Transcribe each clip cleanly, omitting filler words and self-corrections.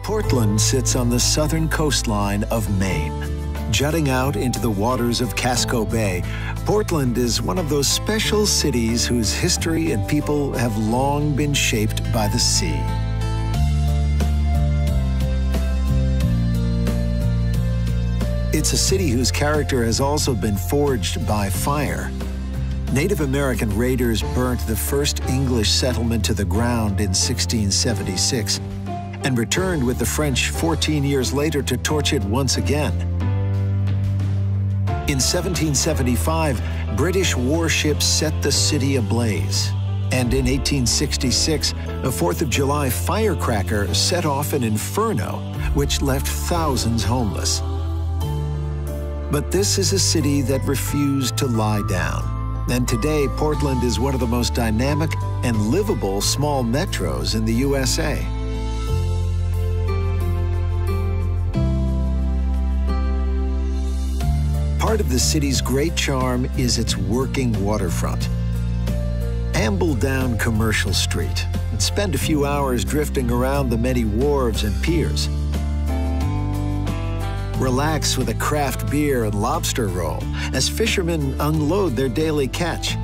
Portland sits on the southern coastline of Maine. Jutting out into the waters of Saco Bay, Portland is one of those special cities whose history and people have long been shaped by the sea. It's a city whose character has also been forged by fire. Native American raiders burnt the first English settlement to the ground in 1676 and returned with the French 14 years later to torch it once again. In 1775, British warships set the city ablaze. And in 1866, a 4th of July firecracker set off an inferno, which left thousands homeless. But this is a city that refused to lie down. And today, Portland is one of the most dynamic and livable small metros in the USA. Part of the city's great charm is its working waterfront. Amble down Commercial Street and spend a few hours drifting around the many wharves and piers. Relax with a craft beer and lobster roll as fishermen unload their daily catch.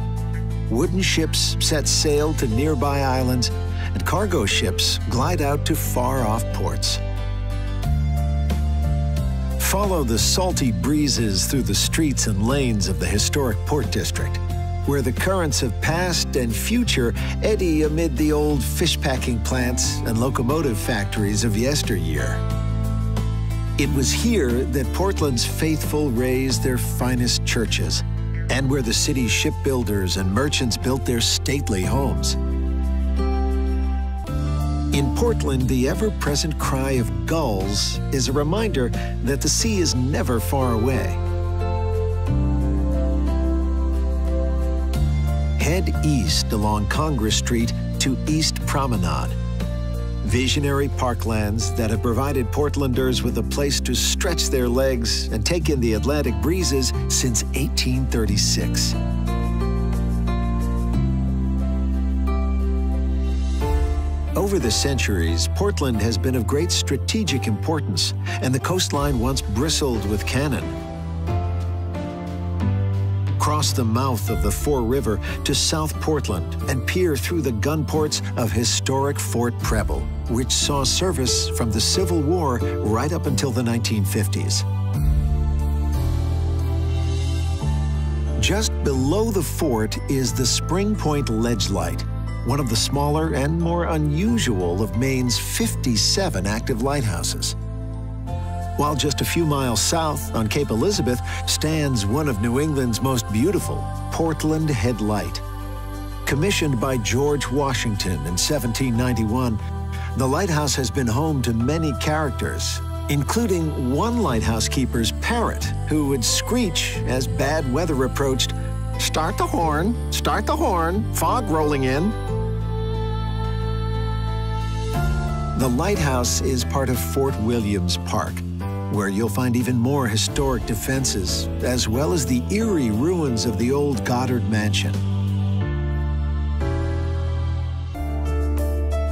Wooden ships set sail to nearby islands, and cargo ships glide out to far-off ports. Follow the salty breezes through the streets and lanes of the historic Port District, where the currents of past and future eddy amid the old fish-packing plants and locomotive factories of yesteryear. It was here that Portland's faithful raised their finest churches, and where the city's shipbuilders and merchants built their stately homes. In Portland, the ever-present cry of gulls is a reminder that the sea is never far away. Head east along Congress Street to East Promenade. Visionary parklands that have provided Portlanders with a place to stretch their legs and take in the Atlantic breezes since 1836. Over the centuries, Portland has been of great strategic importance, and the coastline once bristled with cannon. Cross the mouth of the Fore River to South Portland and peer through the gun ports of historic Fort Preble, which saw service from the Civil War right up until the 1950s. Just below the fort is the Spring Point Ledge Light, one of the smaller and more unusual of Maine's 57 active lighthouses. While just a few miles south on Cape Elizabeth stands one of New England's most beautiful, Portland Head Light. Commissioned by George Washington in 1791, the lighthouse has been home to many characters, including one lighthouse keeper's parrot, who would screech as bad weather approached, start the horn, fog rolling in." The lighthouse is part of Fort Williams Park, where you'll find even more historic defenses, as well as the eerie ruins of the old Goddard Mansion.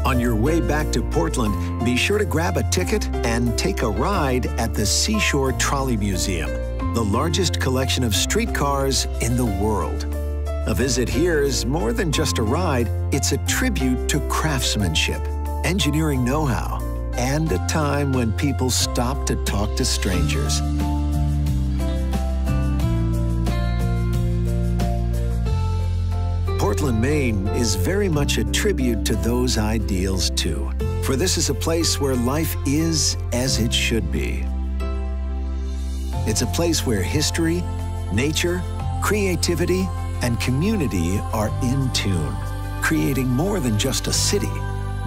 On your way back to Portland, be sure to grab a ticket and take a ride at the Seashore Trolley Museum, the largest collection of streetcars in the world. A visit here is more than just a ride, it's a tribute to craftsmanship, engineering know-how, and a time when people stopped to talk to strangers. Portland, Maine is very much a tribute to those ideals too, for this is a place where life is as it should be. It's a place where history, nature, creativity, and community are in tune, creating more than just a city,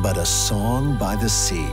but a song by the sea.